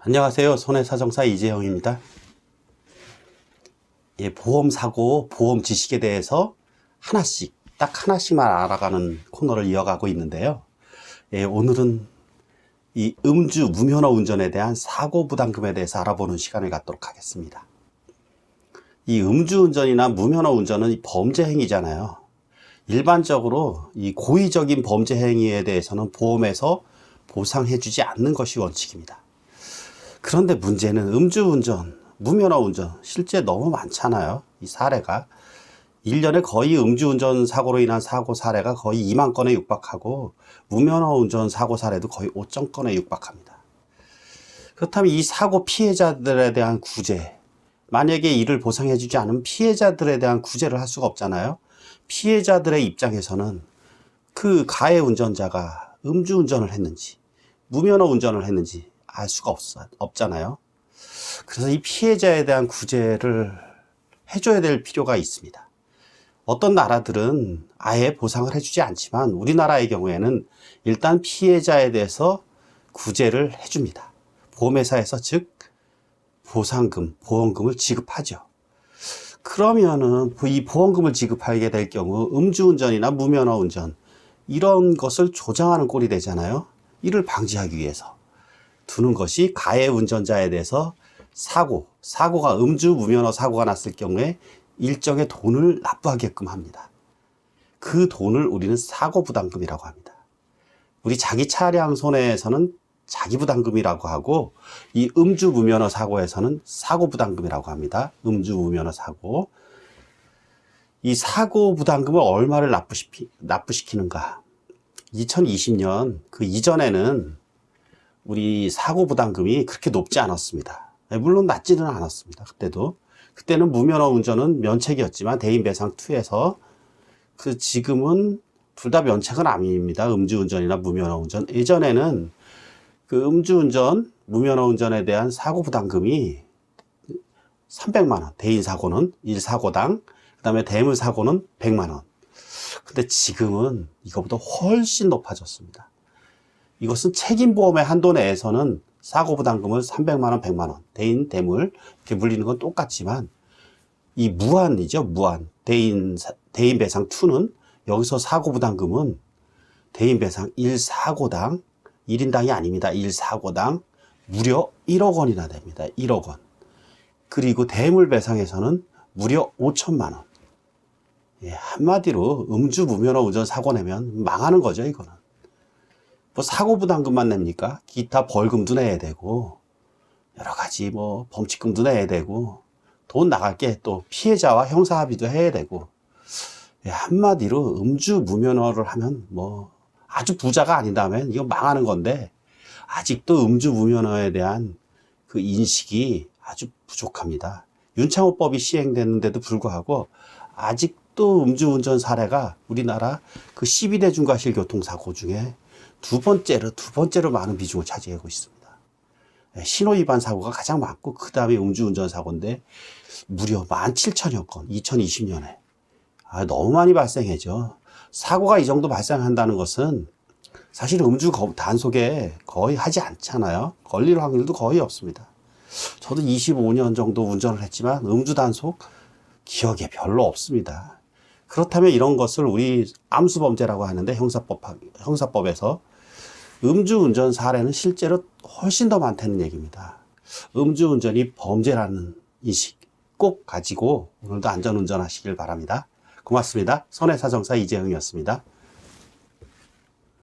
안녕하세요. 손해사정사 이재영입니다. 보험사고, 보험 지식에 대해서 하나씩, 딱 하나씩만 알아가는 코너를 이어가고 있는데요. 오늘은 이 음주 무면허 운전에 대한 사고 부담금에 대해서 알아보는 시간을 갖도록 하겠습니다. 이 음주운전이나 무면허 운전은 범죄 행위잖아요. 일반적으로 이 고의적인 범죄 행위에 대해서는 보험에서 보상해주지 않는 것이 원칙입니다. 그런데 문제는 음주운전, 무면허 운전 실제 너무 많잖아요. 이 사례가 1년에 거의 음주운전 사고로 인한 사고 사례가 거의 2만 건에 육박하고 무면허 운전 사고 사례도 거의 5천 건에 육박합니다. 그렇다면 이 사고 피해자들에 대한 구제, 만약에 이를 보상해주지 않으면 피해자들에 대한 구제를 할 수가 없잖아요. 피해자들의 입장에서는 그 가해 운전자가 음주운전을 했는지 무면허 운전을 했는지 알 수가 없잖아요. 그래서 이 피해자에 대한 구제를 해줘야 될 필요가 있습니다. 어떤 나라들은 아예 보상을 해주지 않지만 우리나라의 경우에는 일단 피해자에 대해서 구제를 해줍니다. 보험회사에서 즉 보상금, 보험금을 지급하죠. 그러면은 이 보험금을 지급하게 될 경우 음주운전이나 무면허 운전 이런 것을 조장하는 꼴이 되잖아요. 이를 방지하기 위해서 두는 것이 가해 운전자에 대해서 사고가 음주 무면허 사고가 났을 경우에 일정의 돈을 납부하게끔 합니다. 그 돈을 우리는 사고 부담금이라고 합니다. 우리 자기 차량 손해에서는 자기 부담금이라고 하고 이 음주 무면허 사고에서는 사고 부담금이라고 합니다. 음주 무면허 사고. 이 사고 부담금을 얼마를 납부시키는가? 2020년 그 이전에는 우리 사고 부담금이 그렇게 높지 않았습니다. 물론 낮지는 않았습니다. 그때는 무면허 운전은 면책이었지만 대인배상 2에서 지금은 둘 다 면책은 아닙니다. 음주운전이나 무면허 운전. 예전에는 그 음주운전, 무면허 운전에 대한 사고 부담금이 300만 원. 대인 사고는 1사고당, 그다음에 대물 사고는 100만 원. 근데 지금은 이거보다 훨씬 높아졌습니다. 이것은 책임보험의 한도 내에서는 사고부담금을 300만 원, 100만 원, 대인, 대물 이렇게 물리는 건 똑같지만 이 무한이죠. 무한. 대인배상 2는 여기서 사고부담금은 대인배상 1사고당 1인당이 아닙니다. 1사고당 무려 1억 원이나 됩니다. 1억 원. 그리고 대물배상에서는 무려 5천만 원. 한마디로 음주 무면허 운전 사고 내면 망하는 거죠. 이거는. 뭐 사고 부담금만 냅니까? 기타 벌금도 내야 되고 여러 가지 뭐 범칙금도 내야 되고 돈 나갈 게 또 피해자와 형사합의도 해야 되고 한마디로 음주 무면허를 하면 뭐 아주 부자가 아니다면 이거 망하는 건데 아직도 음주 무면허에 대한 그 인식이 아주 부족합니다. 윤창호법이 시행됐는데도 불구하고 아직도 음주운전 사례가 우리나라 그 12대 중과실 교통사고 중에 두 번째로 많은 비중을 차지하고 있습니다. 신호위반 사고가 가장 많고 그 다음에 음주운전 사고인데 무려 17,000여 건 2020년에 너무 많이 발생해죠. 사고가 이 정도 발생한다는 것은 사실 음주 단속에 거의 하지 않잖아요. 걸릴 확률도 거의 없습니다. 저도 25년 정도 운전을 했지만 음주 단속 기억에 별로 없습니다. 그렇다면 이런 것을 우리 암수범죄라고 하는데 형사법에서 음주운전 사례는 실제로 훨씬 더 많다는 얘기입니다. 음주운전이 범죄라는 인식 꼭 가지고 오늘도 안전운전 하시길 바랍니다. 고맙습니다. 손해사정사 이재영이었습니다.